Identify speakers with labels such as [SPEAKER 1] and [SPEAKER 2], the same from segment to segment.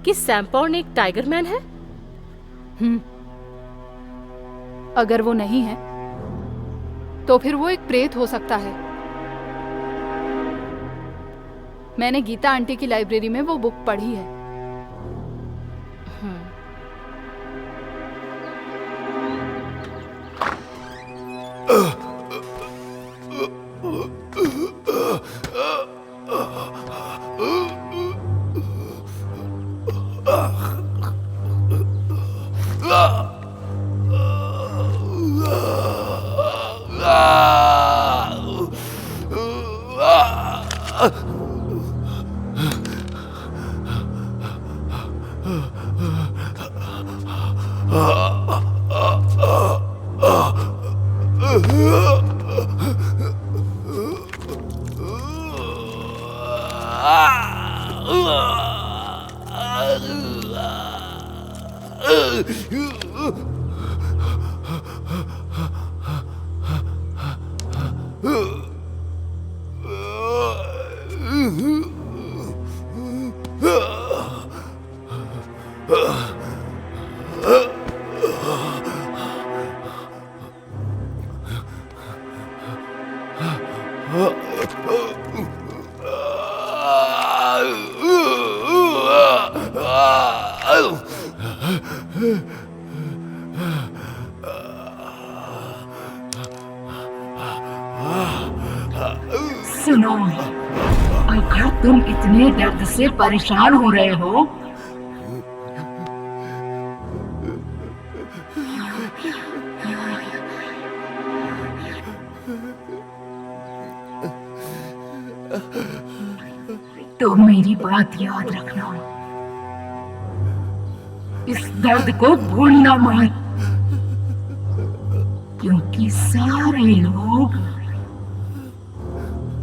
[SPEAKER 1] कि सैमपॉर्न एक tiger man है?
[SPEAKER 2] अगर वो नहीं है तो फिर वो एक प्रेत हो सकता है। मैंने गीता आंटी की लाइब्रेरी में वो बुक पढ़ी है।
[SPEAKER 3] सुनो, अगर तुम इतने दर्द से परेशान हो रहे हो तो मेरी बात याद रखना, इस दर्द को भूलना मत, क्योंकि सारे लोग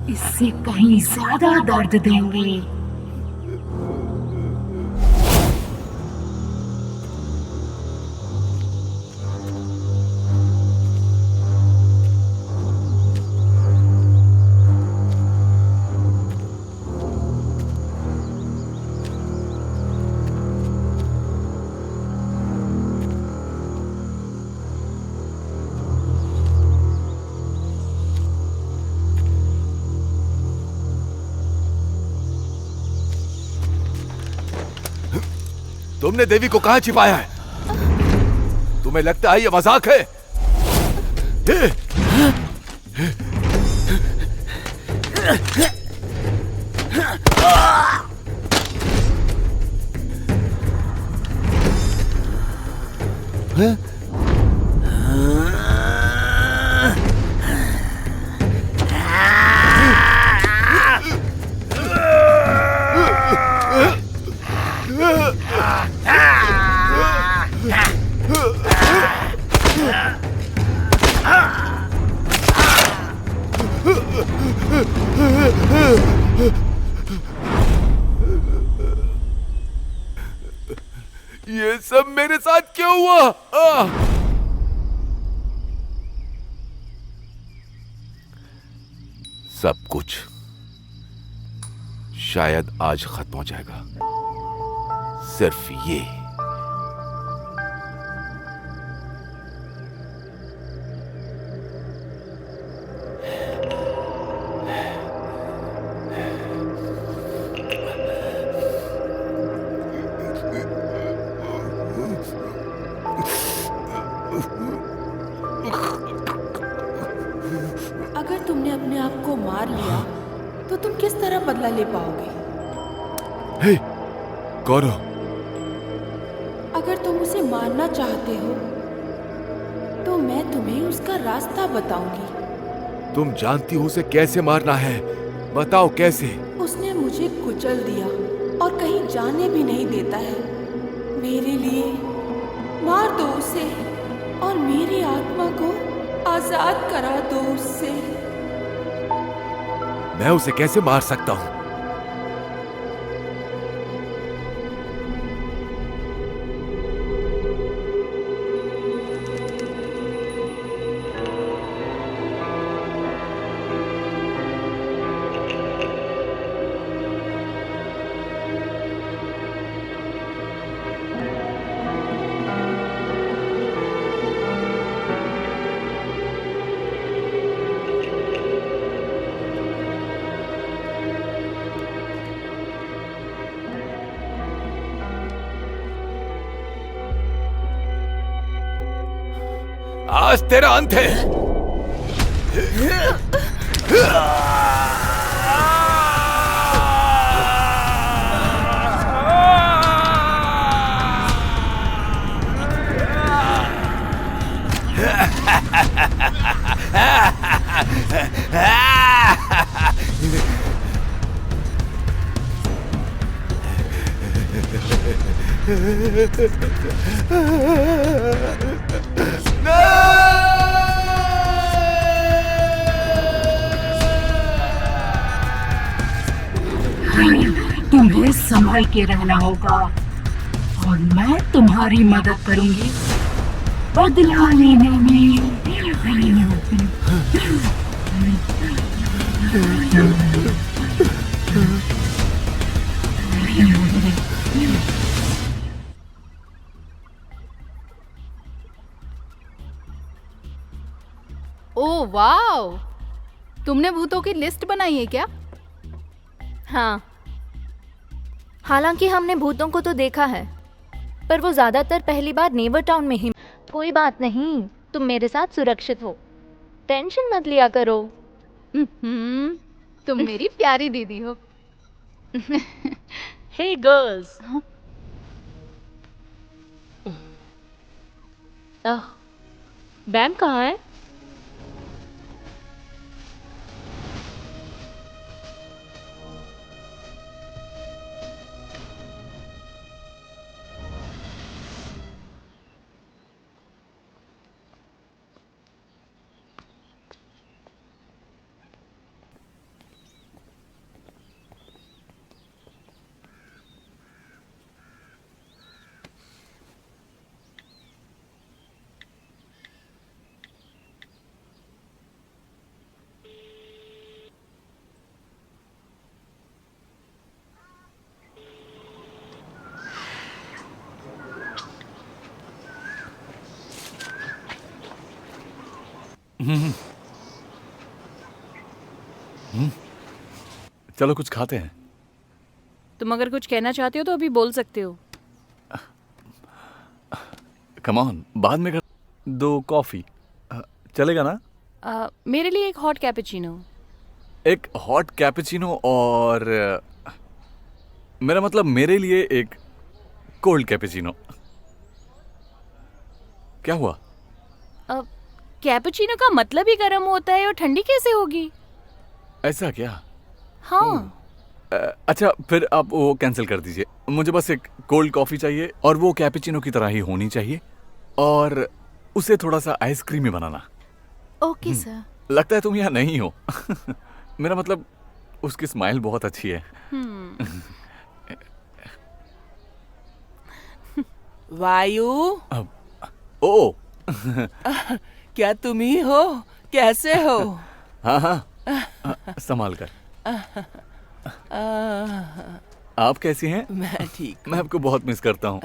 [SPEAKER 3] इससे कहीं ज्यादा दर्द देंगे।
[SPEAKER 4] तुमने देवी को कहां छिपाया है? तुम्हें लगता है ये मजाक है? ये सब मेरे साथ क्यों हुआ? सब कुछ शायद आज खत्म हो जाएगा, सिर्फ ये।
[SPEAKER 5] अगर तुमने अपने आप को मार लिया तो तुम किस तरह बदला ले पाओगे?
[SPEAKER 4] हे, कौन हो?
[SPEAKER 5] अगर तुम उसे मारना चाहते हो तो मैं तुम्हें उसका रास्ता बताऊंगी।
[SPEAKER 4] तुम जानती हो उसे कैसे मारना है, बताओ कैसे?
[SPEAKER 5] उसने मुझे कुचल दिया और कहीं जाने भी नहीं देता है। मेरे लिए मार दो उसे और मेरी आत्मा को आजाद करा दो उससे।
[SPEAKER 4] मैं उसे कैसे मार सकता हूं? आज तेरा अंत है।
[SPEAKER 3] तुम्हें संभल के रहना होगा और मैं तुम्हारी मदद करूंगी बदला लेने में।
[SPEAKER 2] ओह वाओ, तुमने भूतों की लिस्ट बनाई है क्या?
[SPEAKER 6] हाँ, हालांकि हमने भूतों को तो देखा है, पर वो ज्यादातर पहली बार नेवर टाउन में ही। कोई बात नहीं, तुम मेरे साथ सुरक्षित हो, टेंशन मत लिया करो।
[SPEAKER 2] तुम मेरी प्यारी दीदी हो।
[SPEAKER 1] हे गर्ल्स, बैम कहाँ है?
[SPEAKER 4] चलो कुछ खाते हैं।
[SPEAKER 1] तुम अगर कुछ कहना चाहते हो तो अभी बोल सकते हो।
[SPEAKER 4] कम ऑन, बाद में कर। 2 कॉफी चलेगा ना?
[SPEAKER 1] मेरे लिए एक हॉट कैपेचिनो।
[SPEAKER 4] एक हॉट कैपेचिनो और मेरा मतलब मेरे लिए एक कोल्ड कैपेचिनो। क्या हुआ?
[SPEAKER 1] कैपेचिनो का मतलब ही गर्म होता है और ठंडी कैसे होगी?
[SPEAKER 4] ऐसा क्या?
[SPEAKER 1] हाँ।
[SPEAKER 4] अच्छा, फिर आप वो कैंसिल कर दीजिए। मुझे बस एक कोल्ड कॉफी चाहिए और वो कैपेचिनो की तरह ही होनी चाहिए और उसे थोड़ा सा आइसक्रीमी बनाना।
[SPEAKER 1] Okay sir.
[SPEAKER 4] लगता है तुम यहाँ नहीं हो। मेरा मतलब उसकी स्माइल बहुत अच्छी है।
[SPEAKER 5] वायु,
[SPEAKER 4] ओ
[SPEAKER 5] क्या तुम ही हो? कैसे हो?
[SPEAKER 4] हाँ हाँ, संभाल कर। आप कैसी हैं?
[SPEAKER 5] मैं ठीक।
[SPEAKER 4] मैं आपको बहुत मिस करता हूँ।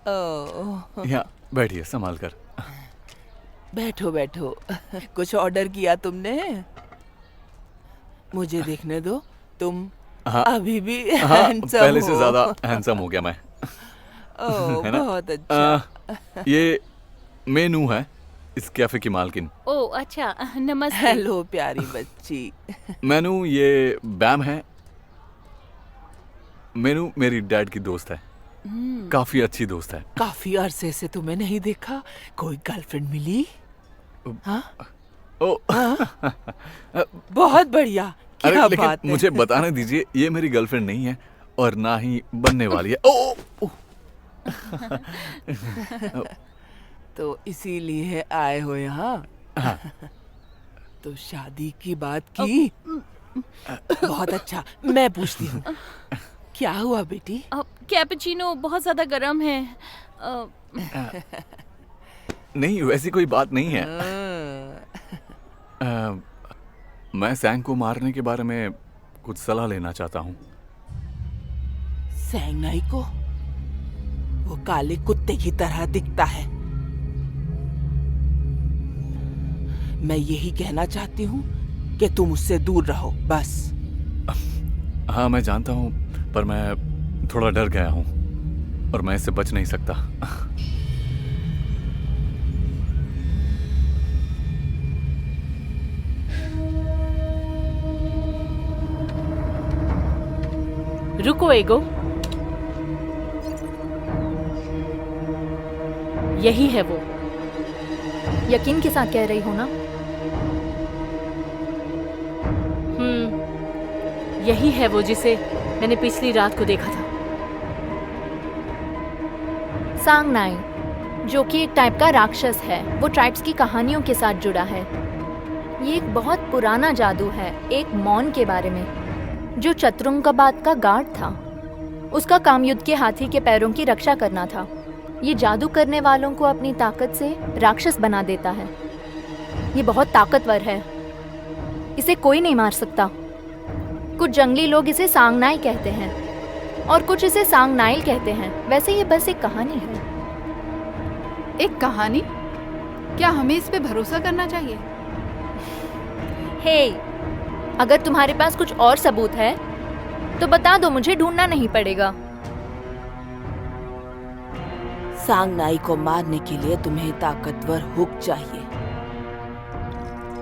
[SPEAKER 5] ओह,
[SPEAKER 4] यहाँ बैठिए, संभाल कर।
[SPEAKER 5] बैठो बैठो। कुछ ऑर्डर किया तुमने? मुझे देखने दो। तुम
[SPEAKER 4] हाँ,
[SPEAKER 5] अभी भी
[SPEAKER 4] हाँ,
[SPEAKER 5] handsome
[SPEAKER 4] पहले
[SPEAKER 5] हो।
[SPEAKER 4] से ज्यादा हैंडसम हो गया मैं।
[SPEAKER 5] ओह,
[SPEAKER 4] है ना?
[SPEAKER 5] बहुत अच्छा।
[SPEAKER 4] ये मेनू है इस कैफे की मालकिन।
[SPEAKER 1] ओह अच्छा, नमस्ते।
[SPEAKER 5] हेलो प्यारी बच्ची।
[SPEAKER 4] मेनू ये बैम है। मेनू मेरी डैड की दोस्त है, काफी अच्छी दोस्त है।
[SPEAKER 5] काफी अरसे से तुम्हें नहीं देखा। कोई गर्लफ्रेंड मिली? हाँ?
[SPEAKER 4] ओ,
[SPEAKER 5] बहुत बढ़िया।
[SPEAKER 4] अरे
[SPEAKER 5] क्या
[SPEAKER 4] लेकिन
[SPEAKER 5] बात है?
[SPEAKER 4] मुझे बताने दीजिए, ये मेरी गर्लफ्रेंड नहीं है और ना ही बनने वाली है। ओ, ओ,
[SPEAKER 5] तो इसीलिए आए हो यहाँ?
[SPEAKER 4] हाँ।
[SPEAKER 5] तो शादी की बात की? बहुत अच्छा। मैं पूछती हूँ, क्या हुआ बेटी?
[SPEAKER 1] कैपेचिनो बहुत ज्यादा गर्म है।
[SPEAKER 4] नहीं, वैसी कोई बात नहीं है। मैं सैंग को मारने के बारे में कुछ सलाह लेना चाहता हूँ।
[SPEAKER 5] सैंगनाई को? वो काले कुत्ते की तरह दिखता है। मैं यही कहना चाहती हूँ कि तुम उससे दूर रहो, बस।
[SPEAKER 4] हाँ, मैं जानता हूँ, पर मैं थोड़ा डर गया हूँ और मैं इससे बच नहीं सकता।
[SPEAKER 1] रुको एगो, यही है वो।
[SPEAKER 6] यकीन के साथ कह रही हो ना?
[SPEAKER 1] यही है वो जिसे मैंने पिछली रात को देखा था।
[SPEAKER 6] सांगनाई, जो कि एक टाइप का राक्षस है, वो ट्राइब्स की कहानियों के साथ जुड़ा है। ये एक बहुत पुराना जादू है, एक मॉन के बारे में, जो चतुरंगाबाद का गार्ड था। उसका काम युद्ध के हाथी के पैरों की रक्षा करना था। ये जादू करने वालों को अपनी ताकत से राक्षस बना देता है। ये बहुत ताकतवर है, इसे कोई नहीं मार सकता। कुछ जंगली लोग इसे सांगनाई कहते हैं और कुछ इसे सांगनाइल कहते हैं। वैसे ये बस एक कहानी है।
[SPEAKER 2] एक कहानी? क्या हमें इस पे भरोसा करना चाहिए?
[SPEAKER 6] हे, अगर तुम्हारे पास कुछ और सबूत है तो बता दो, मुझे ढूंढना नहीं पड़ेगा।
[SPEAKER 5] सांगनाई को मारने के लिए तुम्हें ताकतवर हुक चाहिए।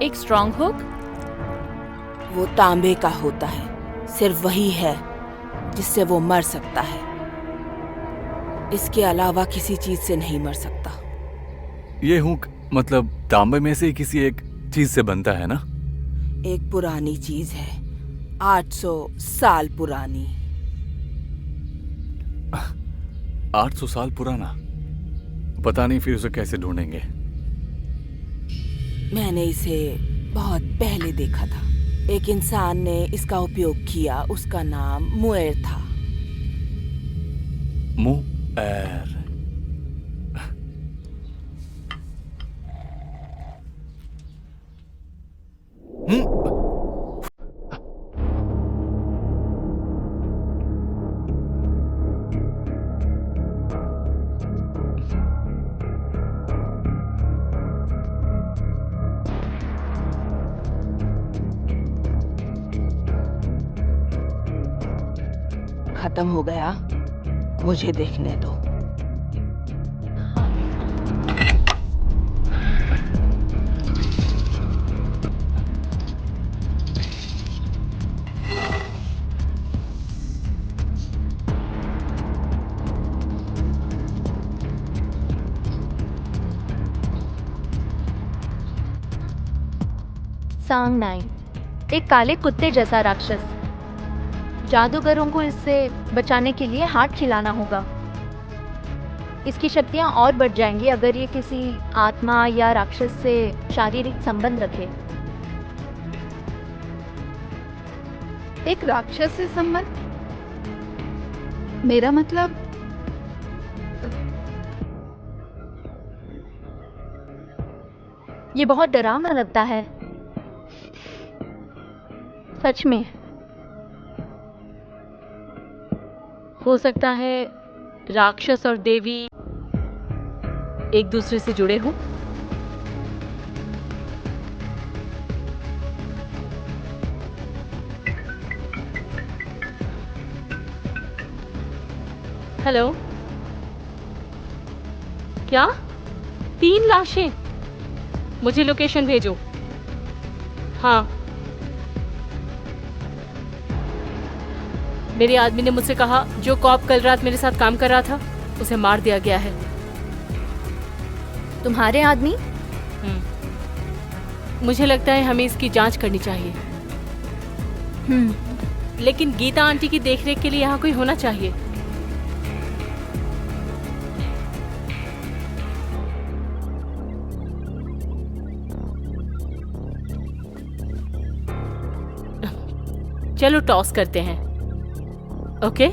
[SPEAKER 1] एक स्ट्रॉन्ग हुक?
[SPEAKER 5] वो तांबे का होता है, सिर्फ वही है जिससे वो मर सकता है। इसके अलावा किसी चीज से नहीं मर सकता।
[SPEAKER 4] ये हुक मतलब तांबे में से ही किसी एक चीज से बनता है ना?
[SPEAKER 5] एक पुरानी चीज है, 800 साल पुरानी।
[SPEAKER 4] 800 साल पुराना? पता नहीं फिर उसे कैसे ढूंढेंगे।
[SPEAKER 5] मैंने इसे बहुत पहले देखा था। एक इंसान ने इसका उपयोग किया, उसका नाम मुएर था।
[SPEAKER 4] मुएर।
[SPEAKER 5] खत्म हो गया, मुझे देखने दो।
[SPEAKER 6] सांगनाई, एक काले कुत्ते जैसा राक्षस। जादूगरों को इससे बचाने के लिए हाथ खिलाना होगा। इसकी शक्तियां और बढ़ जाएंगी अगर ये किसी आत्मा या राक्षस से शारीरिक संबंध रखे।
[SPEAKER 2] एक राक्षस से संबंध? मेरा मतलब
[SPEAKER 6] ये बहुत डरावना लगता है, सच में।
[SPEAKER 1] हो सकता है राक्षस और देवी एक दूसरे से जुड़े हों। हेलो, क्या 3 लाशें? मुझे लोकेशन भेजो। हाँ, मेरे आदमी ने मुझसे कहा जो कॉप कल रात मेरे साथ काम कर रहा था उसे मार दिया गया है।
[SPEAKER 6] तुम्हारे आदमी?
[SPEAKER 1] मुझे लगता है हमें इसकी जांच करनी चाहिए। लेकिन गीता आंटी की देखरेख के लिए यहाँ कोई होना चाहिए। चलो टॉस करते हैं, ओके?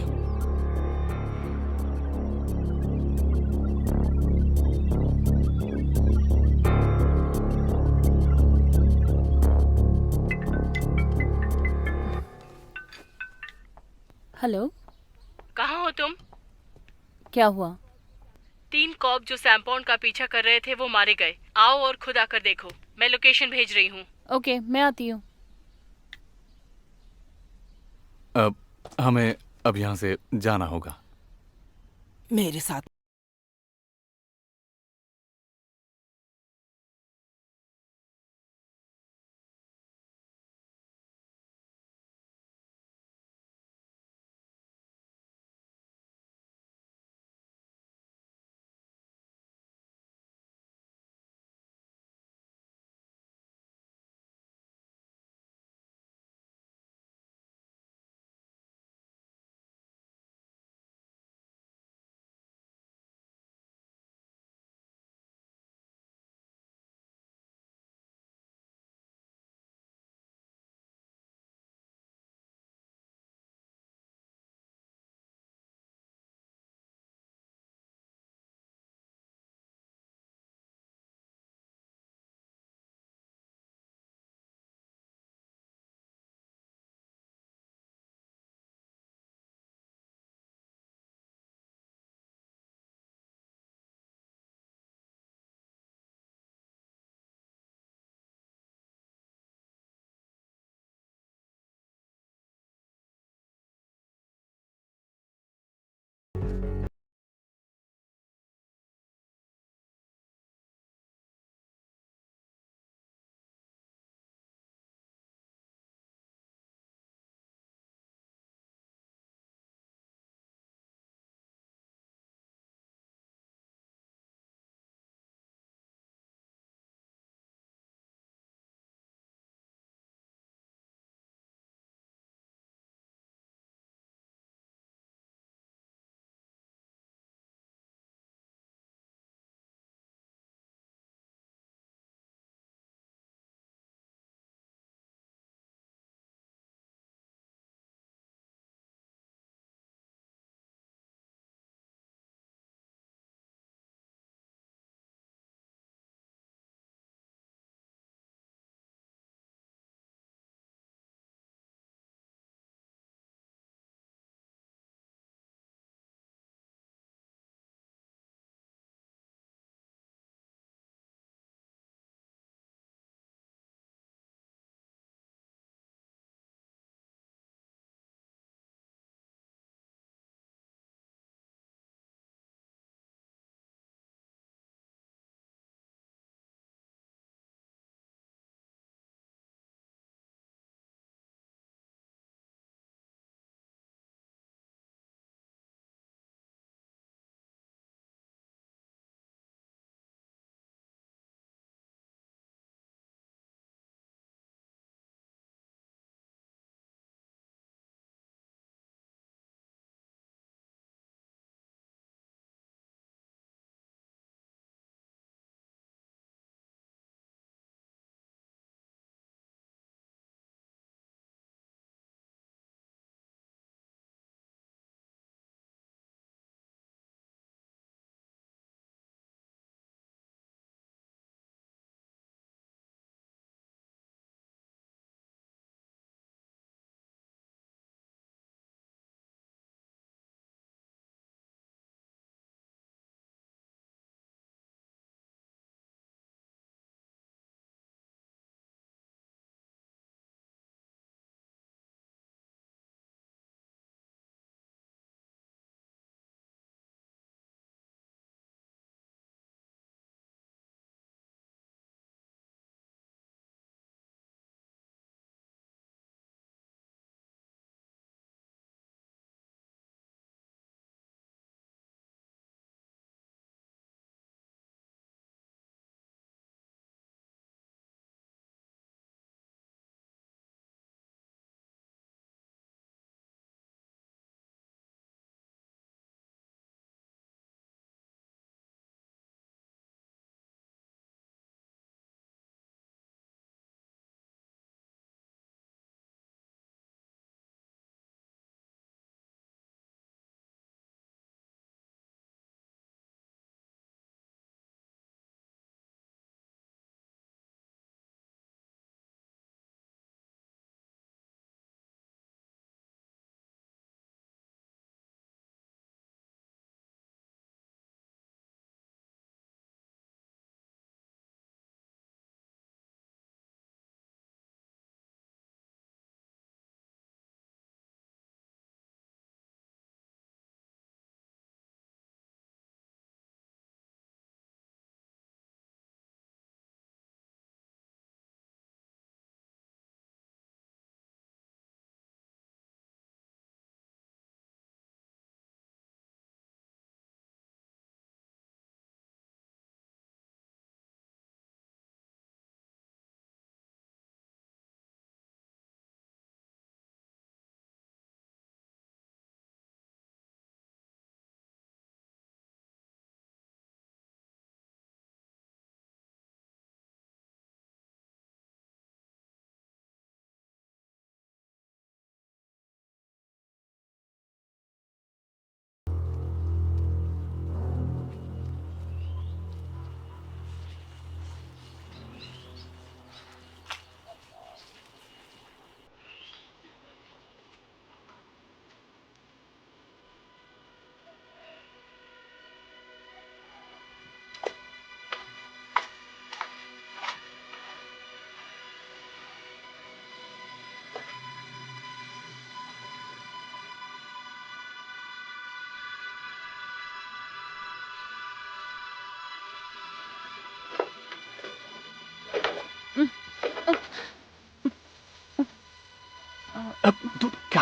[SPEAKER 7] हेलो,
[SPEAKER 1] कहाँ हो तुम?
[SPEAKER 7] क्या हुआ?
[SPEAKER 1] 3 कॉप जो सैमपॉन्ड का पीछा कर रहे थे वो मारे गए। आओ और खुद आकर देखो। मैं लोकेशन भेज रही हूँ।
[SPEAKER 7] ओके, मैं आती हूँ।
[SPEAKER 4] अब हमें अब यहाँ से जाना होगा।
[SPEAKER 5] मेरे साथ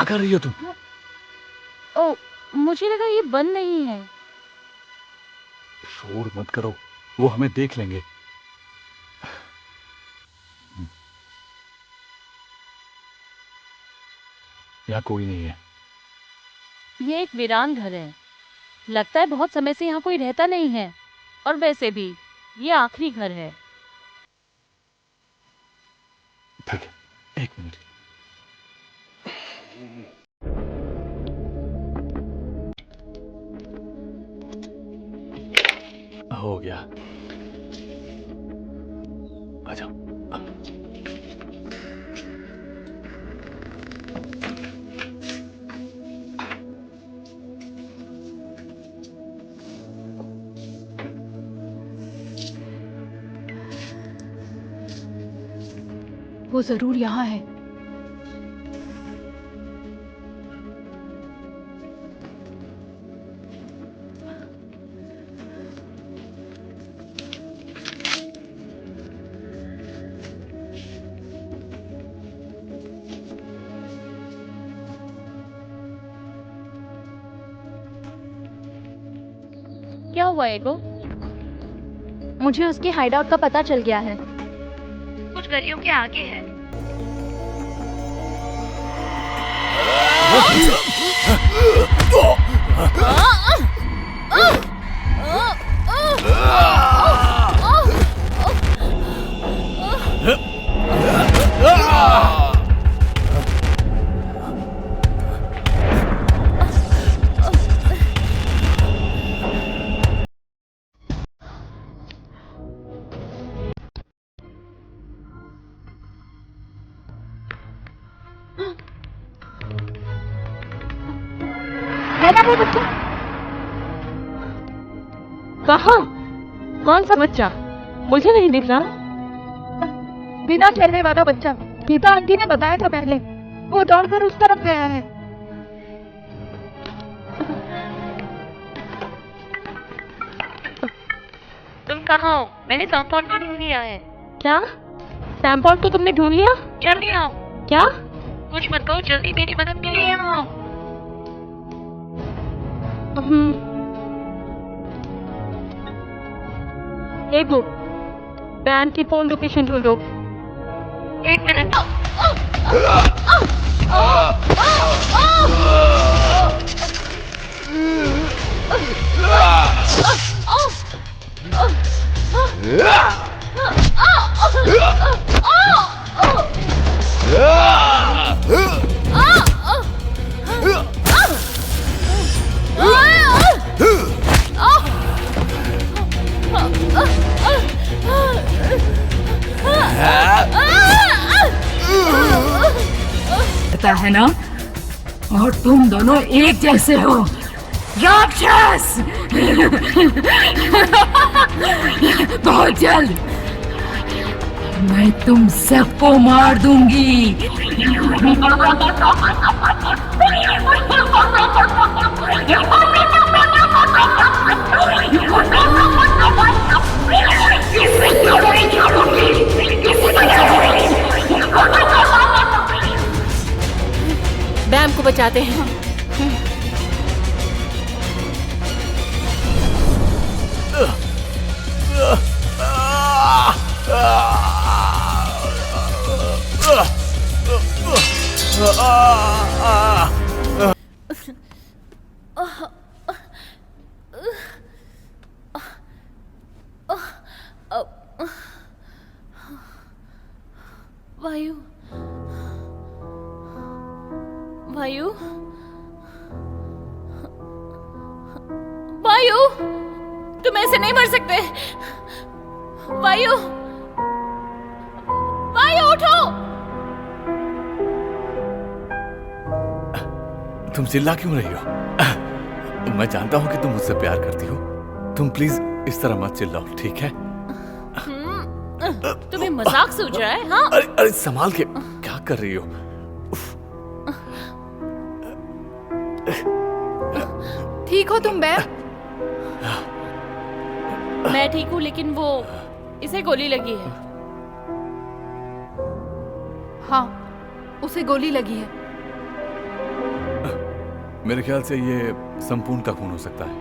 [SPEAKER 4] क्या कर रही हो तुम?
[SPEAKER 7] ओ, मुझे लगा ये बंद नहीं है।
[SPEAKER 4] शोर मत करो, वो हमें देख लेंगे। यहाँ कोई नहीं है।
[SPEAKER 7] ये एक वीरान घर है। लगता है बहुत समय से यहाँ कोई रहता नहीं है। और वैसे भी ये आखिरी घर है।
[SPEAKER 4] ठीक है, एक मिनट। हो गया, आ जाओ।
[SPEAKER 2] वो जरूर यहाँ है।
[SPEAKER 7] क्या हुआ एगो?
[SPEAKER 6] मुझे उसके हाइडआउट का पता चल गया है। कुछ गलियों के आगे है।
[SPEAKER 1] कहाँ? कौन सा बच्चा? मुझे नहीं दिख रहा।
[SPEAKER 2] बिना चलने वाला बच्चा, गीता आंटी ने बताया था पहले। वो दौड़कर उस तरफ गया है।
[SPEAKER 6] तुम कहाँ हो? मैंने सैम्पॉन को ढूंढ लिया है।
[SPEAKER 1] क्या? सैम्पॉन को तुमने ढूंढ लिया?
[SPEAKER 6] जल्दी आओ।
[SPEAKER 1] क्या?
[SPEAKER 6] कुछ मत कहो, जल्दी मेरी मदद के लिए आओ।
[SPEAKER 1] एगो, बैन की फोन लोकेशन ढूंढो।
[SPEAKER 6] एक मिनट।
[SPEAKER 3] पता है ना, और तुम दोनों एक जैसे हो, राक्षस। बहुत जल्द मैं तुम सबको मार दूंगी।
[SPEAKER 1] बैम को बचाते हैं।
[SPEAKER 7] वायु, वायु, वायु, तुम ऐसे नहीं मर सकते। वायु, वायु उठो।
[SPEAKER 4] तुम चिल्ला क्यों रही हो? मैं जानता हूँ कि तुम मुझसे प्यार करती हो। तुम प्लीज इस तरह मत चिल्लाओ, ठीक है?
[SPEAKER 7] तुम्हें मजाक सूझ रहा है? हाँ?
[SPEAKER 4] अरे अरे संभाल के, क्या कर रही हो?
[SPEAKER 2] ठीक हो तुम बैम?
[SPEAKER 7] मैं ठीक हूँ, लेकिन वो इसे गोली लगी है।
[SPEAKER 2] हाँ, उसे गोली लगी है।
[SPEAKER 4] मेरे ख्याल से ये संपूर्ण का खून हो सकता है।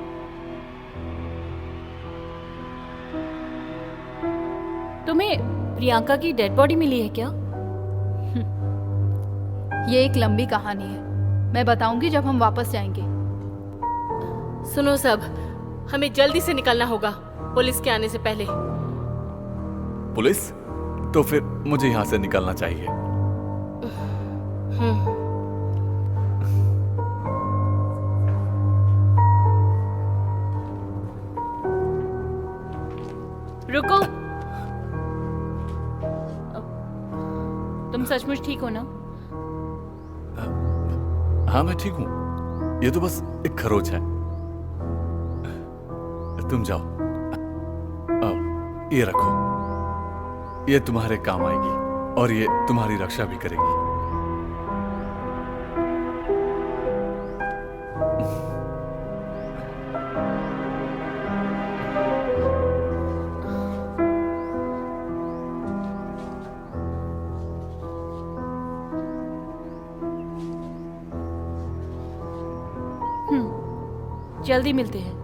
[SPEAKER 7] तुम्हें प्रियंका की डेड बॉडी मिली है क्या?
[SPEAKER 2] ये एक लंबी कहानी है, मैं बताऊंगी जब हम वापस जाएंगे।
[SPEAKER 1] सुनो सब, हमें जल्दी से निकलना होगा पुलिस के आने से पहले।
[SPEAKER 4] पुलिस? तो फिर मुझे यहां से निकलना चाहिए।
[SPEAKER 7] रुको, तुम सचमुच ठीक हो ना?
[SPEAKER 4] हाँ मैं ठीक हूं, ये तो बस एक खरोच है। तुम जाओ, ये रखो, ये तुम्हारे काम आएगी और ये तुम्हारी रक्षा भी करेगी।
[SPEAKER 7] जल्दी मिलते हैं।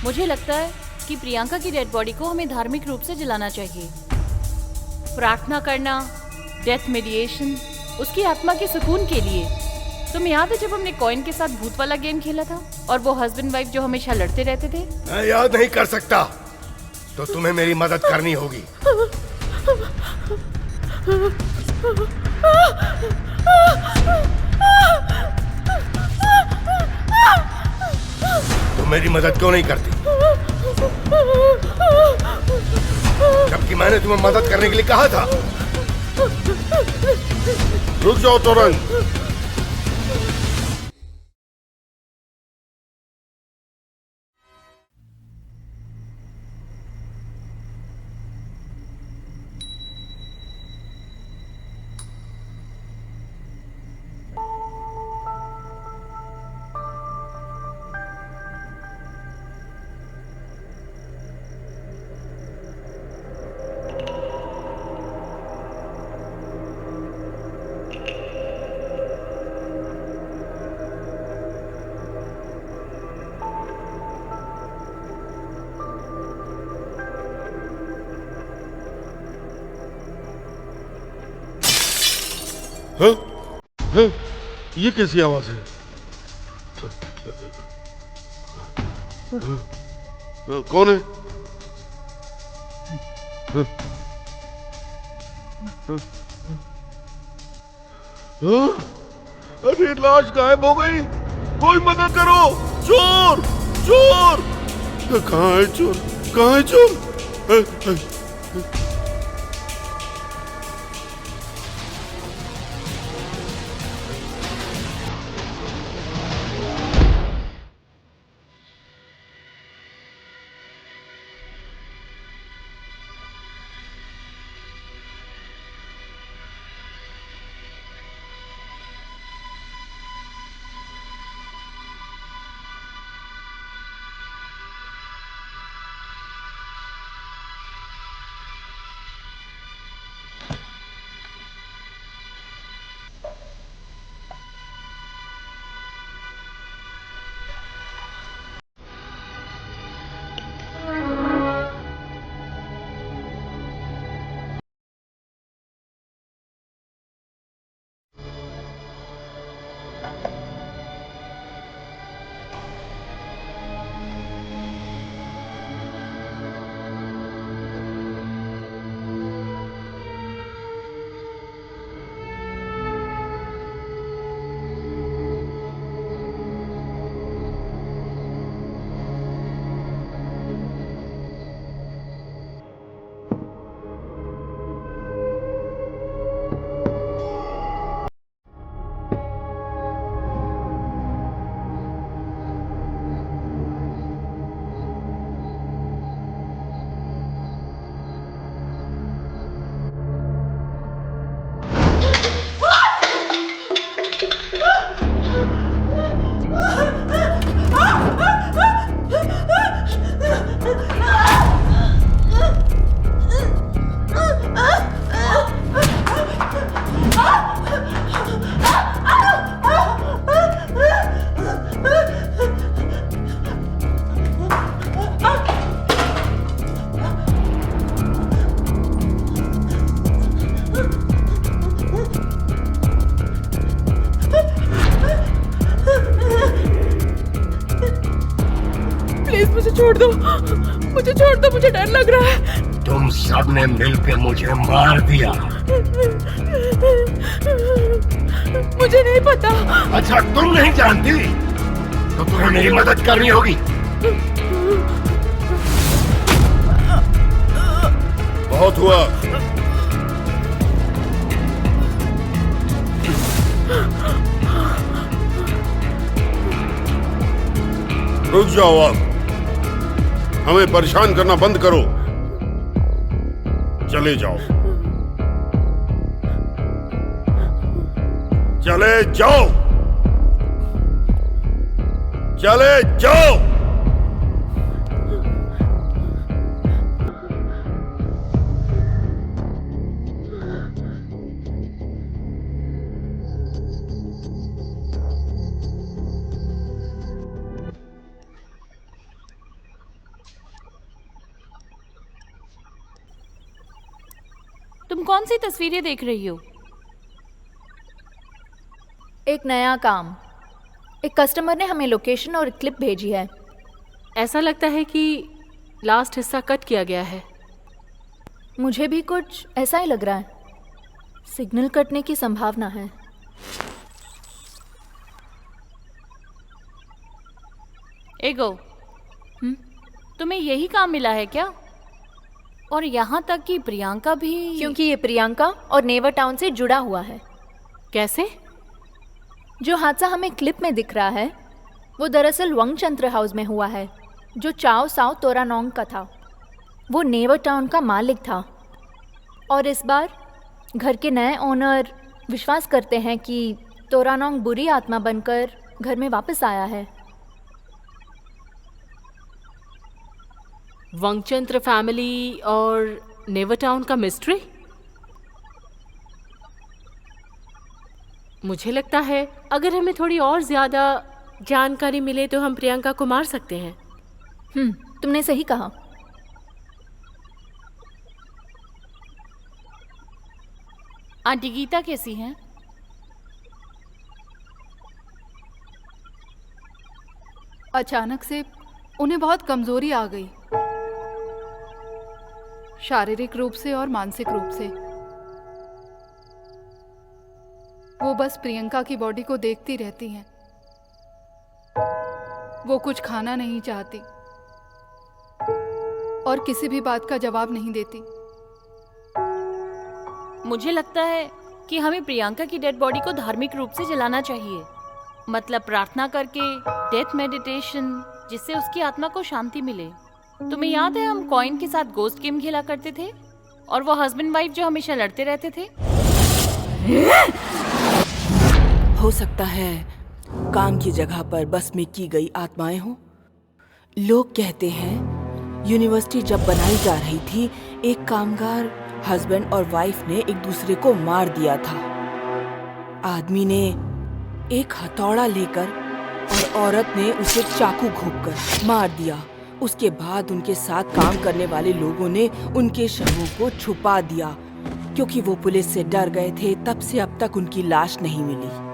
[SPEAKER 7] मुझे लगता है कि प्रियंका की डेड बॉडी को हमें धार्मिक रूप से जलाना चाहिए। प्रार्थना करना, डेथ मेडिएशन, उसकी आत्मा के सुकून के लिए। तुम्हें याद है जब हमने कॉइन के साथ भूत वाला गेम खेला था और वो हस्बैंड वाइफ जो हमेशा लड़ते रहते थे?
[SPEAKER 8] मैं याद नहीं कर सकता, तो तुम्हें मेरी मदद करनी होगी। तुम मेरी मदद क्यों नहीं करती? जबकि मैंने तुम्हें मदद करने के लिए कहा था। रुक जाओ तुरंत। हाँ? हाँ? ये कैसी आवाज है? कौन है? हाँ? अरे लाश गायब हो गई, कोई मदद करो। चोर, चोर! कहाँ है चोर? कहाँ है चोर?
[SPEAKER 5] दो, मुझे छोड़ दो, मुझे डर लग रहा है।
[SPEAKER 9] तुम सबने मिलकर मुझे मार दिया।
[SPEAKER 5] मुझे नहीं पता।
[SPEAKER 9] अच्छा तुम नहीं जानती तो तुम्हें मेरी मदद करनी होगी।
[SPEAKER 8] बहुत हुआ। रुक जाओ, आप हमें परेशान करना बंद करो। चले जाओ, चले जाओ, चले जाओ।
[SPEAKER 7] तुम कौन सी तस्वीरें देख रही हो?
[SPEAKER 6] एक नया काम। एक कस्टमर ने हमें लोकेशन और क्लिप भेजी है।
[SPEAKER 1] ऐसा लगता है कि लास्ट हिस्सा कट किया गया है।
[SPEAKER 6] मुझे भी कुछ ऐसा ही लग रहा है। सिग्नल कटने की संभावना है।
[SPEAKER 7] एगो, तुम्हें यही काम मिला है क्या? और यहाँ तक कि प्रियंका भी?
[SPEAKER 6] क्योंकि ये प्रियंका और नेवर टाउन से जुड़ा हुआ है।
[SPEAKER 1] कैसे?
[SPEAKER 6] जो हादसा हमें क्लिप में दिख रहा है वो दरअसल वंगचंद्र हाउस में हुआ है, जो चाओ साओ तोरानोंग का था। वो नेवर टाउन का मालिक था और इस बार घर के नए ओनर विश्वास करते हैं कि तोरानोंग बुरी आत्मा बनकर घर में वापस आया है।
[SPEAKER 1] वंगचंद्र फैमिली और नेवर टाउन का मिस्ट्री? मुझे लगता है अगर हमें थोड़ी और ज्यादा जानकारी मिले तो हम प्रियंका को मार सकते हैं।
[SPEAKER 6] तुमने सही कहा।
[SPEAKER 7] आंटी गीता कैसी हैं?
[SPEAKER 2] अचानक से उन्हें बहुत कमजोरी आ गई, शारीरिक रूप से और मानसिक रूप से। वो बस प्रियंका की बॉडी को देखती रहती हैं। वो कुछ खाना नहीं चाहती और किसी भी बात का जवाब नहीं देती।
[SPEAKER 7] मुझे लगता है कि हमें प्रियंका की डेड बॉडी को धार्मिक रूप से जलाना चाहिए, मतलब प्रार्थना करके, डेथ मेडिटेशन, जिससे उसकी आत्मा को शांति मिले। तुम्हें याद है हम कॉइन के साथ गोस्ट गेम खेला करते थे और वो हस्बैंड वाइफ जो हमेशा लड़ते रहते थे?
[SPEAKER 5] हो सकता है काम की जगह पर बस में की गई आत्माएं हों। लोग कहते हैं यूनिवर्सिटी जब बनाई जा रही थी, एक कामगार हस्बैंड और वाइफ ने एक दूसरे को मार दिया था। आदमी ने एक हथौड़ा लेकर और औरत ने उसे चाकू घोंपकर मार दिया। उसके बाद उनके साथ काम करने वाले लोगों ने उनके शवों को छुपा दिया। क्योंकि वो पुलिस से डर गए थे, तब से अब तक उनकी लाश नहीं मिली।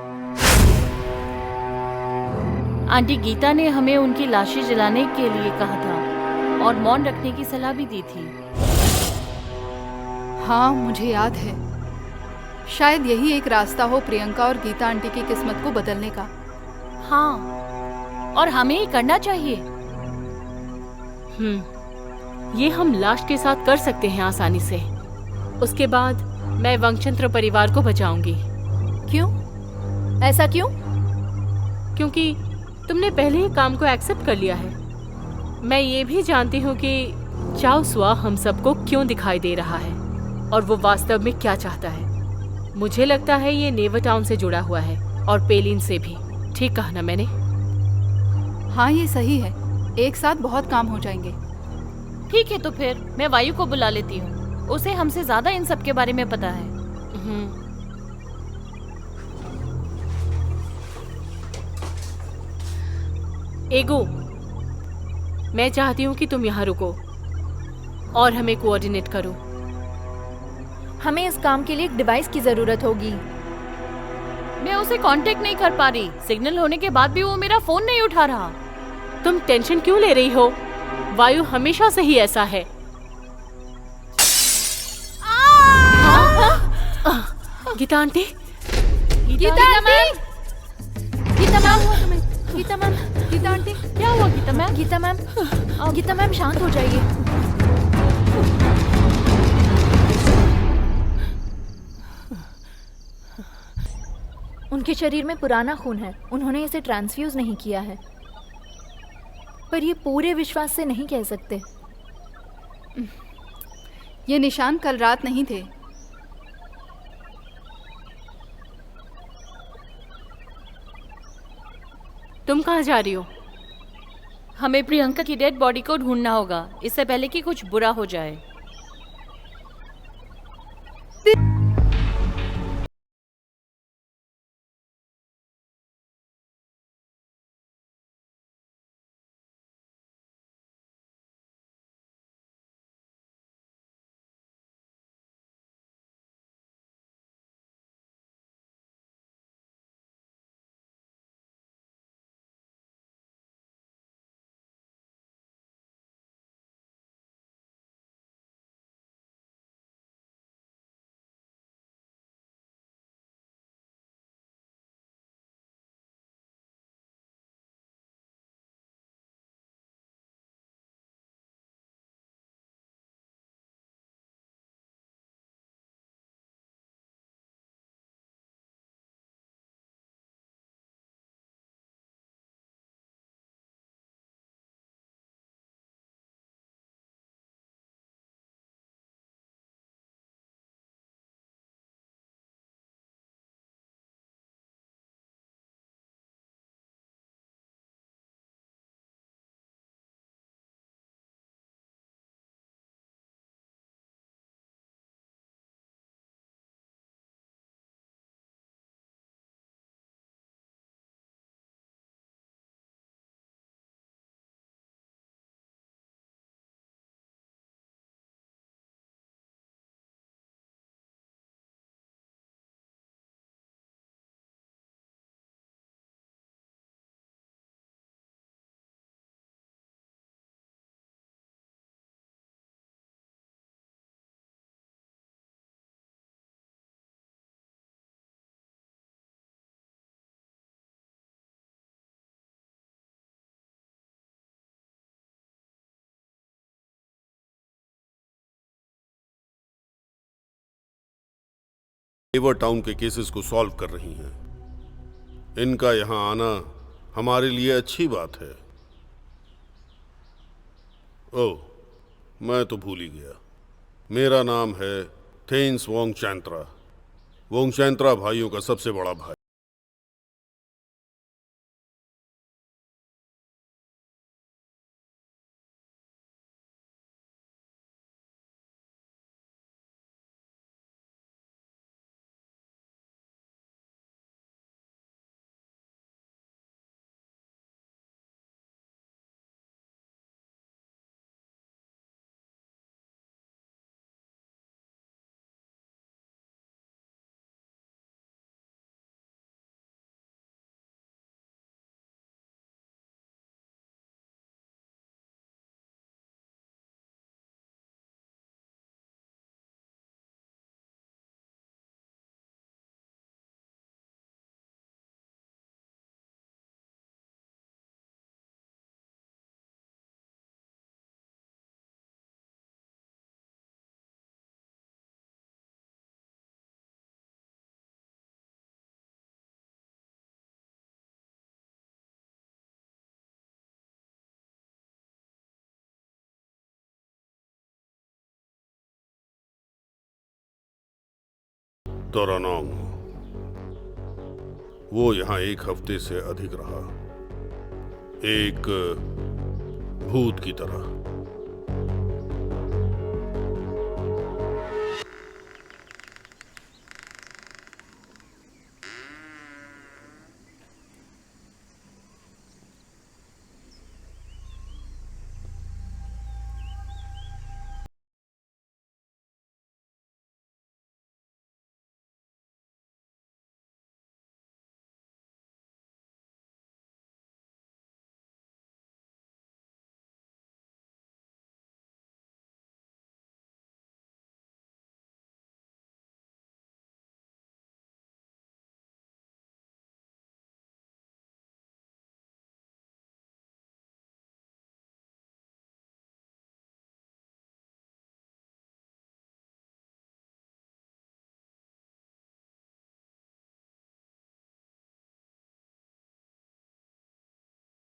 [SPEAKER 7] आंटी गीता ने हमें उनकी लाशें जलाने के लिए कहा था और मौन रखने की सलाह भी दी थी।
[SPEAKER 2] हाँ, मुझे याद है। शायद यही एक रास्ता हो प्रियंका और गीता आंटी की किस्मत को बदलने का।
[SPEAKER 7] हाँ, और हमें ही करना चाहिए।
[SPEAKER 1] ये हम लाश के साथ कर सकते हैं आसानी से। उसके बाद मैं वंगचंद्र परिवार को बचाऊंगी।
[SPEAKER 6] क्यों? ऐसा क्यों?
[SPEAKER 1] क्योंकि तुमने पहले ही काम को एक्सेप्ट कर लिया है। मैं ये भी जानती हूँ कि चाओ सुआ हम सबको क्यों दिखाई दे रहा है और वो वास्तव में क्या चाहता है। मुझे लगता है ये नेवर टाउन से जुड़ा हुआ है और पेलिन से भी। ठीक कहा ना मैंने?
[SPEAKER 2] हाँ, ये सही है। एक साथ बहुत काम हो जाएंगे।
[SPEAKER 7] ठीक है, तो फिर मैं वायु को बुला लेती हूँ। उसे हमसे ज्यादा इन सब के बारे में पता है।
[SPEAKER 1] एगो, मैं चाहती हूँ कि तुम यहाँ रुको और हमें कोऑर्डिनेट करो।
[SPEAKER 6] हमें इस काम के लिए एक डिवाइस की जरूरत होगी।
[SPEAKER 7] मैं उसे कांटेक्ट नहीं कर पा रही। सिग्नल होने के बाद भी वो मेरा फोन नहीं उठा रहा।
[SPEAKER 1] तुम टेंशन क्यों ले रही हो? वायु हमेशा से ही ऐसा है। Geeta aunty,
[SPEAKER 6] Geeta ma'am, Geeta ma'am, Geeta ma'am, Geeta aunty,
[SPEAKER 7] क्या हुआ गीता मैम?
[SPEAKER 6] गीता मैम शांत हो जाइए। उनके शरीर में पुराना खून है, उन्होंने इसे ट्रांसफ्यूज नहीं किया है, पर ये पूरे विश्वास से नहीं कह सकते।
[SPEAKER 2] ये निशान कल रात नहीं थे।
[SPEAKER 1] तुम कहाँ जा रही हो?
[SPEAKER 7] हमें प्रियंका की डेड बॉडी को ढूंढना होगा, इससे पहले कि कुछ बुरा हो जाए।
[SPEAKER 8] नेवर टाउन के केसेस को सॉल्व कर रही हैं। इनका यहां आना हमारे लिए अच्छी बात है। ओह, मैं तो भूल ही गया, मेरा नाम है थेन्स वोंगचैंत्रा, वोंगचैंत्रा भाइयों का सबसे बड़ा भाई। तोरानोंग, वो यहां एक हफ्ते से अधिक रहा, एक भूत की तरह।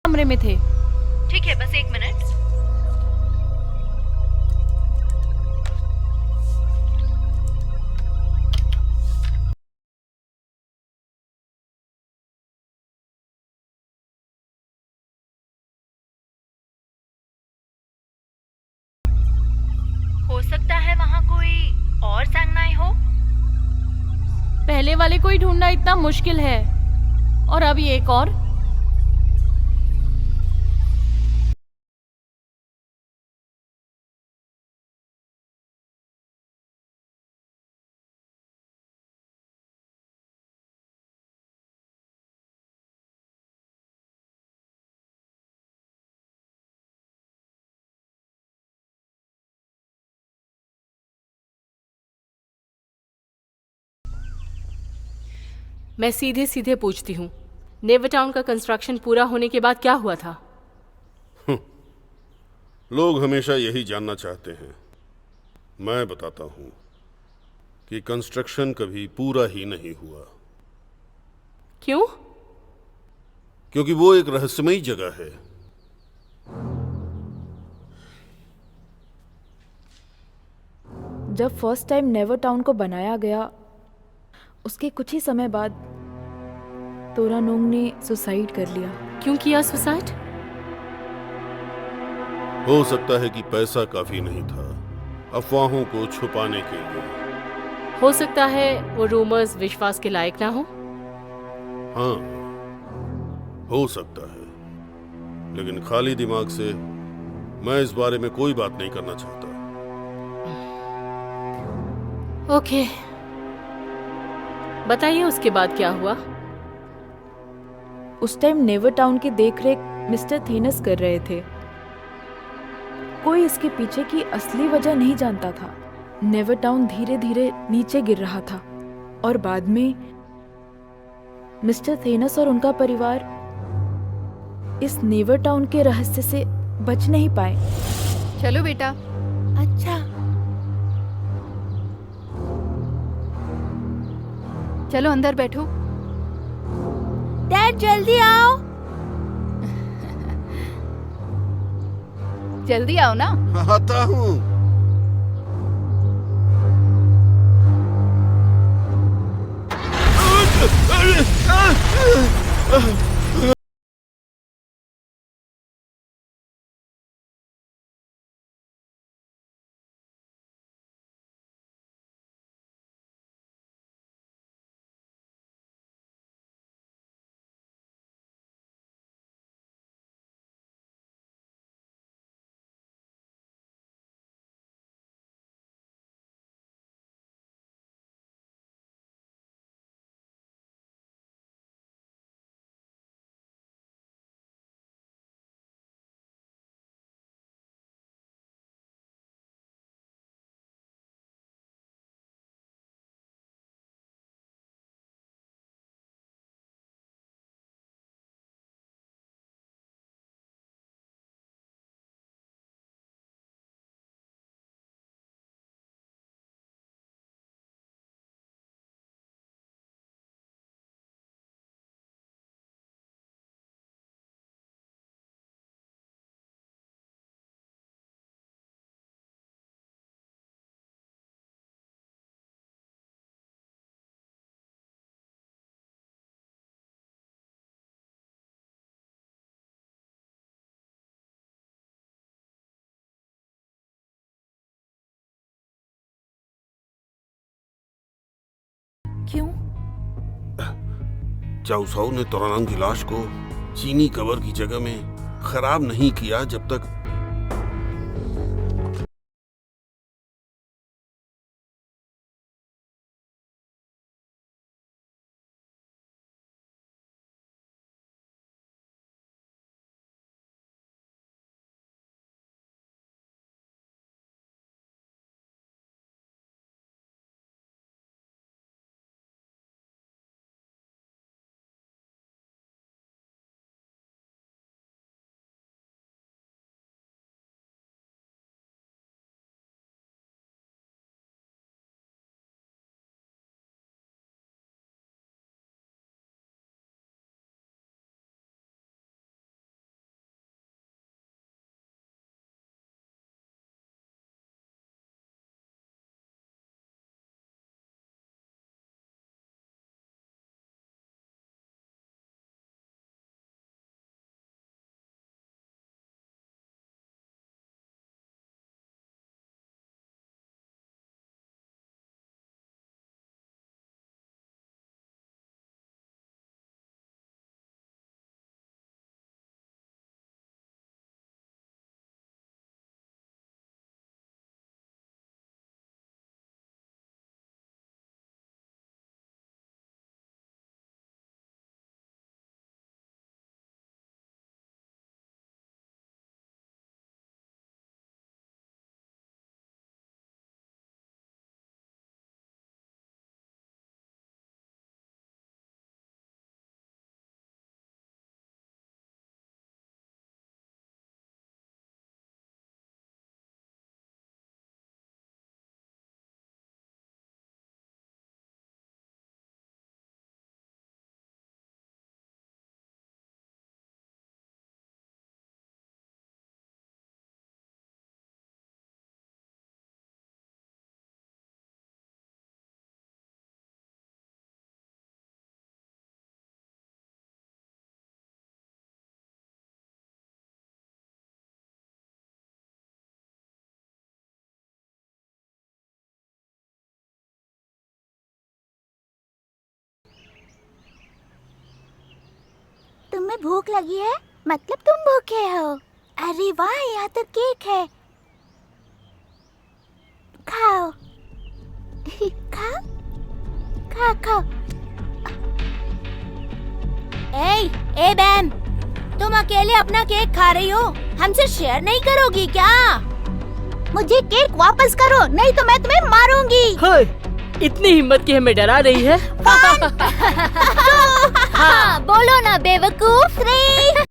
[SPEAKER 7] कमरे में थे।
[SPEAKER 6] ठीक है, बस 1 मिनट। हो सकता है वहाँ कोई और संगनाई हो।
[SPEAKER 7] पहले वाले को ही ढूंढना इतना मुश्किल है, और अभी एक और।
[SPEAKER 1] मैं सीधे सीधे पूछती हूँ, नेवर टाउन का कंस्ट्रक्शन पूरा होने के बाद क्या हुआ था?
[SPEAKER 8] लोग हमेशा यही जानना चाहते हैं। मैं बताता हूं कि कंस्ट्रक्शन कभी पूरा ही नहीं हुआ।
[SPEAKER 1] क्यों?
[SPEAKER 8] क्योंकि वो एक रहस्यमयी जगह है।
[SPEAKER 2] जब फर्स्ट टाइम नेवर टाउन को बनाया गया, उसके कुछ ही समय बाद तोरानोंग ने सुसाइड कर लिया।
[SPEAKER 1] क्यों किया सुसाइड?
[SPEAKER 8] हो सकता है कि पैसा काफी नहीं था अफवाहों को छुपाने के लिए।
[SPEAKER 1] हो सकता है वो रूमर्स विश्वास के लायक ना हो।
[SPEAKER 8] हाँ, हो सकता है, लेकिन खाली दिमाग से मैं इस बारे में कोई बात नहीं करना चाहता।
[SPEAKER 1] ओके, बताइए उसके बाद क्या हुआ?
[SPEAKER 2] उस टाइम नेवर टाउन की देखरेख मिस्टर थेनस कर रहे थे। कोई इसके पीछे की असली वजह नहीं जानता था। नेवर टाउन धीरे धीरे नीचे गिर रहा था और बाद में मिस्टर थेनस और उनका परिवार इस नेवर टाउन के रहस्य से बच नहीं पाए।
[SPEAKER 10] चलो बेटा।
[SPEAKER 5] अच्छा,
[SPEAKER 10] चलो अंदर बैठो।
[SPEAKER 5] डैड जल्दी आओ।
[SPEAKER 10] जल्दी आओ ना।
[SPEAKER 8] आता हूं।
[SPEAKER 2] क्यों?
[SPEAKER 8] चाउ साओ ने तोरानांग की लाश को चीनी कवर की जगह में खराब नहीं किया जब तक
[SPEAKER 11] तुम्हें भूख लगी है? मतलब तुम भूखे हो? अरे वाह, यहाँ तो केक है। खाओ। खाओ खाओ खाओ। ए बैम, तुम अकेले अपना केक खा रही हो, हमसे शेयर नहीं करोगी क्या? मुझे केक वापस करो, नहीं तो मैं तुम्हें मारूंगी।
[SPEAKER 1] इतनी हिम्मत की हमें डरा रही है।
[SPEAKER 11] हाँ, बोलो ना बेवकूफ। 3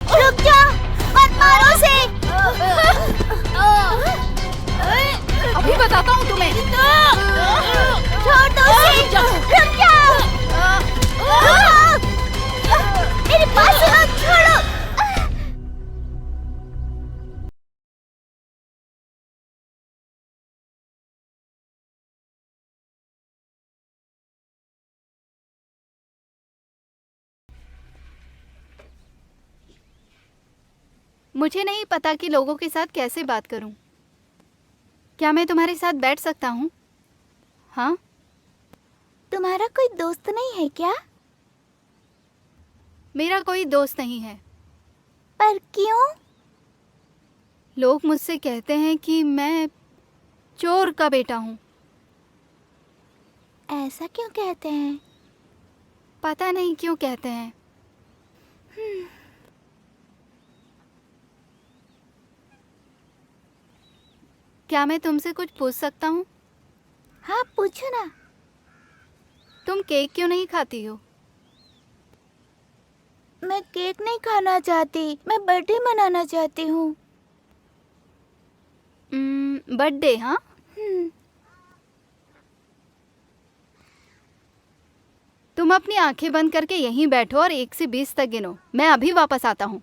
[SPEAKER 11] रुक जाओ, मत मारो उसे।
[SPEAKER 10] अभी बताता हूँ तुम्हें।
[SPEAKER 11] छोड़ दो उसे। रुक जाओ। मेरे पास से मत छोड़ो।
[SPEAKER 10] मुझे नहीं पता कि लोगों के साथ कैसे बात करूं। क्या मैं तुम्हारे साथ बैठ सकता हूँ? हाँ?
[SPEAKER 11] तुम्हारा कोई दोस्त नहीं है क्या?
[SPEAKER 10] मेरा कोई दोस्त नहीं है।
[SPEAKER 11] पर क्यों?
[SPEAKER 10] लोग मुझसे कहते हैं कि मैं चोर का बेटा हूँ।
[SPEAKER 11] ऐसा क्यों कहते हैं?
[SPEAKER 10] पता नहीं क्यों कहते हैं। क्या मैं तुमसे कुछ पूछ सकता हूँ?
[SPEAKER 11] हाँ, पूछो ना।
[SPEAKER 10] तुम केक क्यों नहीं खाती हो?
[SPEAKER 11] मैं केक नहीं खाना चाहती, मैं बर्थडे मनाना चाहती हूँ।
[SPEAKER 10] बर्थडे? हाँ, तुम अपनी आंखें बंद करके यहीं बैठो और 1 से 20 तक गिनो। मैं अभी वापस आता हूँ।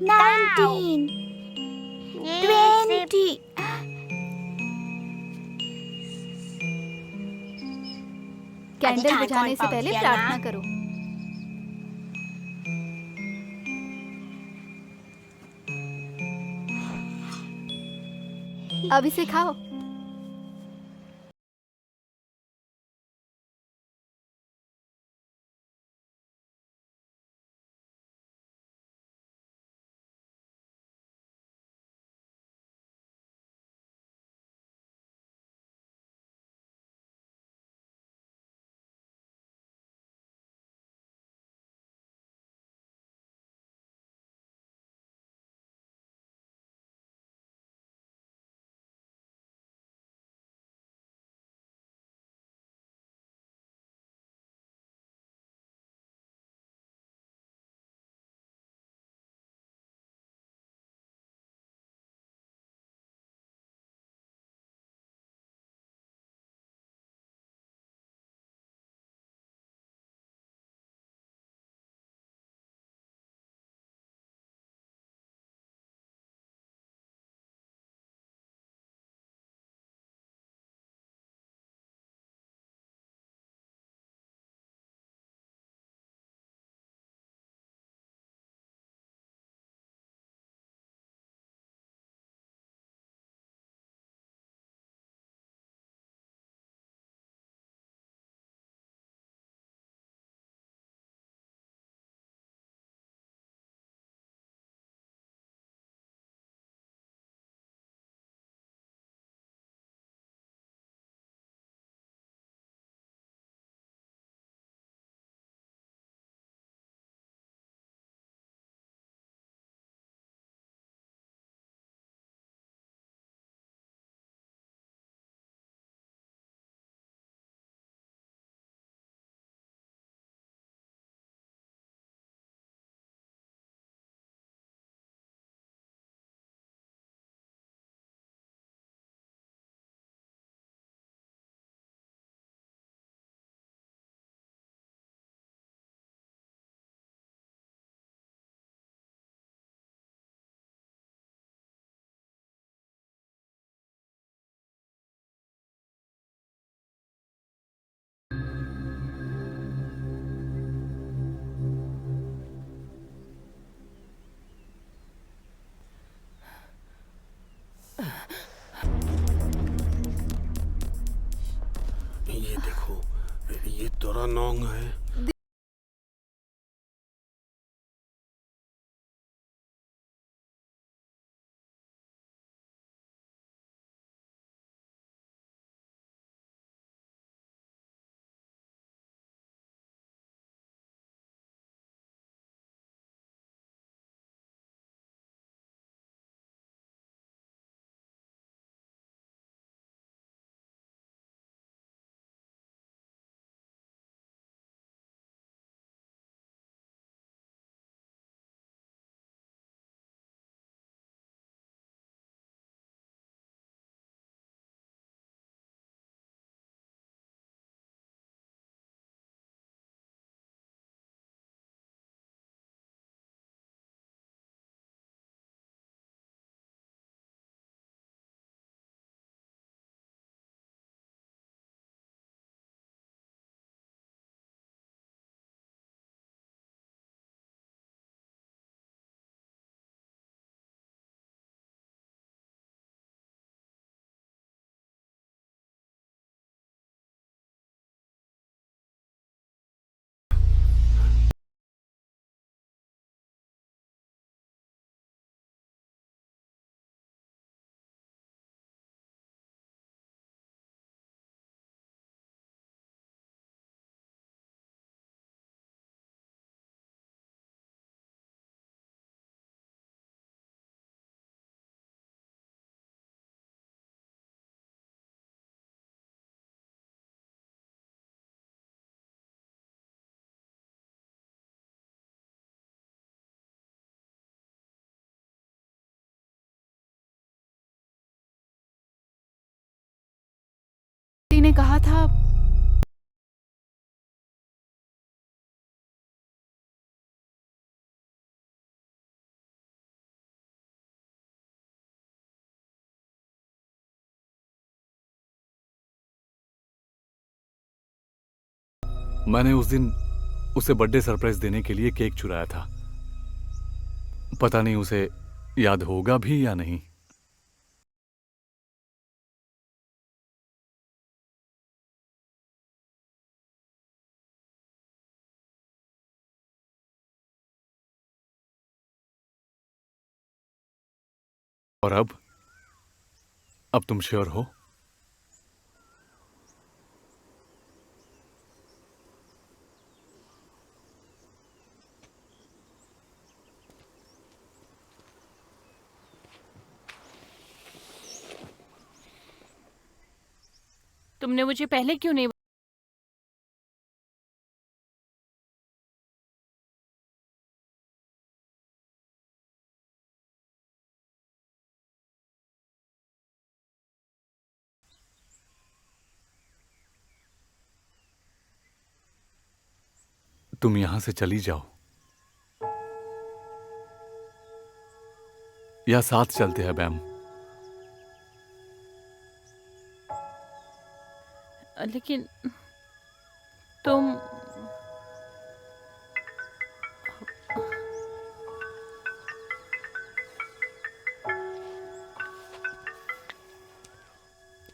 [SPEAKER 11] नाइनटीन, 20।
[SPEAKER 10] कैंडल बुझाने से पहले प्रार्थना करो। अब इसे खाओ।
[SPEAKER 8] ये देखो, ये तोरा नोंग है।
[SPEAKER 10] ने कहा था
[SPEAKER 4] मैंने उस दिन उसे बर्थडे सरप्राइज देने के लिए केक चुराया था। पता नहीं उसे याद होगा भी या नहीं। और अब तुम श्योर हो?
[SPEAKER 7] तुमने मुझे पहले क्यों नहीं?
[SPEAKER 4] तुम यहां से चली जाओ या साथ चलते हैं बैम?
[SPEAKER 7] लेकिन तुम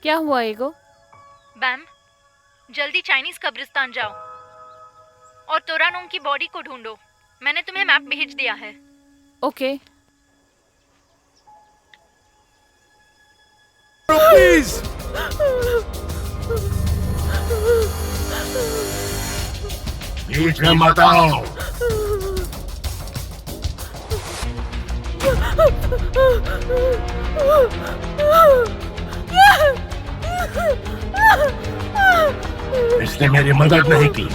[SPEAKER 7] क्या हुआ एगो?
[SPEAKER 6] बैम, जल्दी चाइनीज कब्रिस्तान जाओ और तोरानोंग की बॉडी को ढूंढो। मैंने तुम्हें मैप भेज दिया है।
[SPEAKER 7] ओके।
[SPEAKER 8] प्लीज
[SPEAKER 9] बीच में मत आओ। इसने मेरी मदद नहीं की।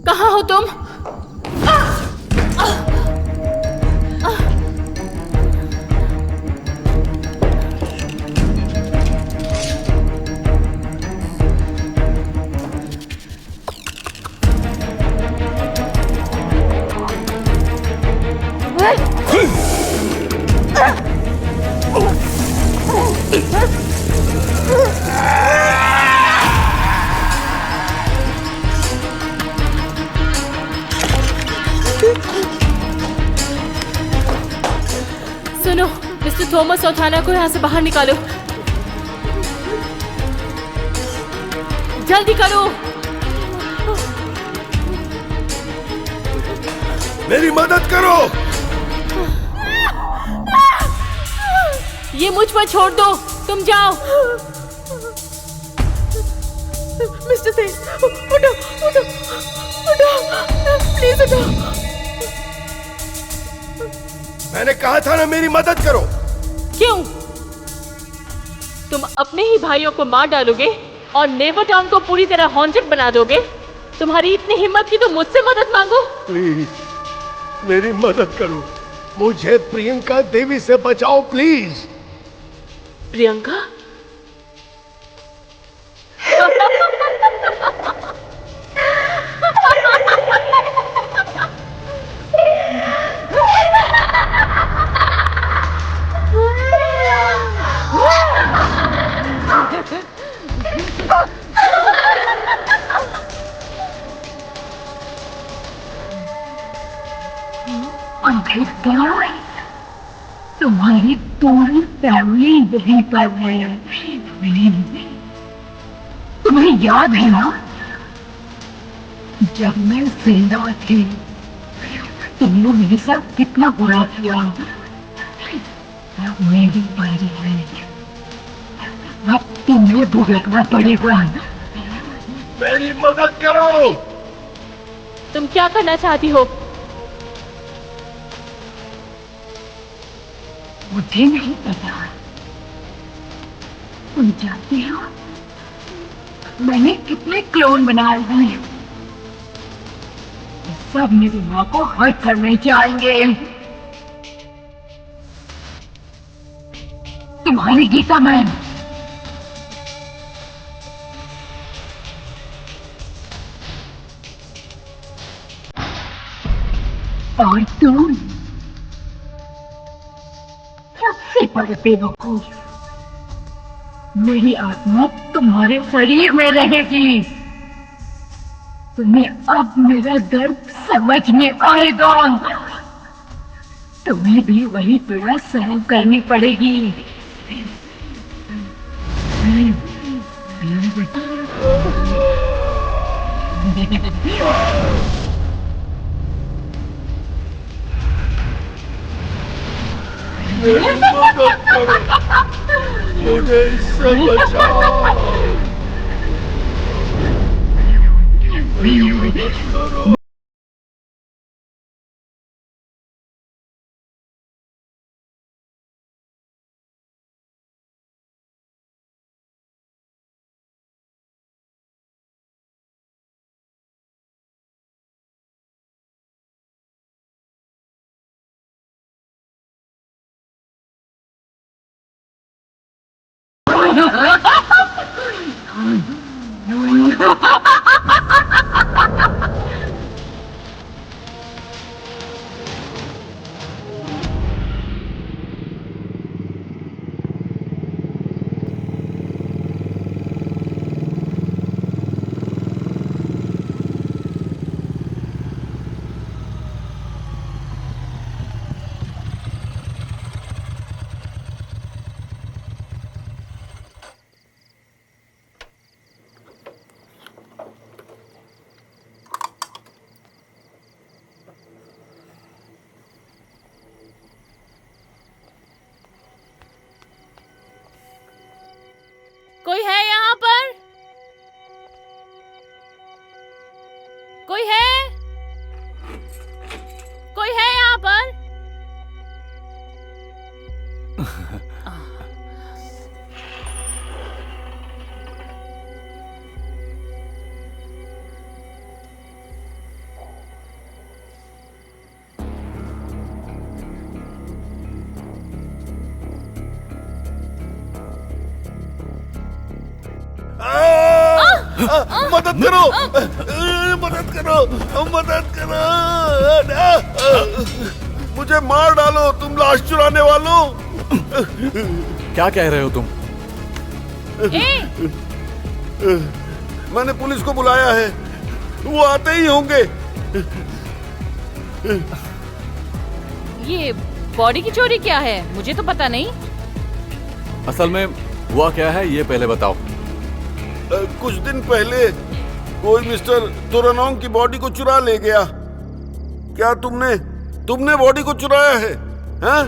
[SPEAKER 1] कहाँ हो तुम? मिस्टर थॉमस और थाना को यहाँ से बाहर निकालो। जल्दी करो।
[SPEAKER 8] मेरी मदद करो।
[SPEAKER 1] ये मुझ पर छोड़ दो, तुम जाओ। मिस्टर सेन, उठो, उठो, उठो, प्लीज उठो।
[SPEAKER 8] मैंने कहा था ना मेरी मदद करो।
[SPEAKER 1] क्यों? तुम अपने ही भाइयों को मार डालोगे और नेवर टाउन को पूरी तरह हॉन्टेड बना दोगे? तुम्हारी इतनी हिम्मत की तो मुझसे मदद मांगो।
[SPEAKER 9] प्लीज मेरी मदद करो, मुझे प्रियंका देवी से बचाओ प्लीज।
[SPEAKER 1] प्रियंका?
[SPEAKER 3] तुम्हारी पूरी फैमिली यहीं पर है। तुम्हें याद है ना, जब मैं जिंदा थी तुमने मेरे साथ कितना बुरा किया। मेरी बारी है, अब तुम्हें भुगतना पड़ेगा।
[SPEAKER 9] मेरी मदद करो।
[SPEAKER 1] तुम क्या करना चाहती हो?
[SPEAKER 3] मुझे नहीं पता। तुम जानते हो मैंने कितने क्लोन बनाए हैं? सब मेरी माँ को हर्ट करने जाएंगे। तुम्हारी गीता मैम, और तुम सबसे बड़े बेवकूफ। मेरी आत्मा तुम्हारे शरीर में रहेगी। तुम्हें अब मेरा दर्द समझ में आएगा। तुम्हें भी वही पीड़ा सहन करनी पड़ेगी।
[SPEAKER 9] मेरी मदद करो, मुझे इससे बचाओ। मेरी मदद करो।
[SPEAKER 1] कोई है यहाँ पर? कोई है? कोई है यहाँ पर?
[SPEAKER 8] मदद करो, मदद करो, मदद करो। मुझे मार डालो, तुम लाश चुराने वालों।
[SPEAKER 4] क्या कह रहे हो तुम?
[SPEAKER 8] मैंने पुलिस को बुलाया है, वो आते ही होंगे।
[SPEAKER 1] ये
[SPEAKER 7] बॉडी की चोरी क्या है, मुझे तो पता नहीं।
[SPEAKER 4] असल में हुआ क्या है ये पहले बताओ।
[SPEAKER 8] कुछ दिन पहले कोई मिस्टर तुरानोंग की बॉडी को चुरा ले गया। क्या तुमने बॉडी को चुराया है? हैं?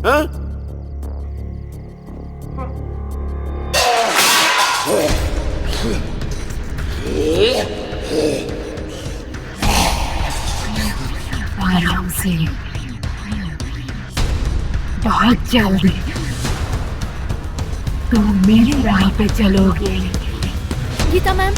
[SPEAKER 8] हैं?
[SPEAKER 3] आराम से, बहुत जल्दी तुम मेरी राह पे चलोगे।
[SPEAKER 6] गीता मैम,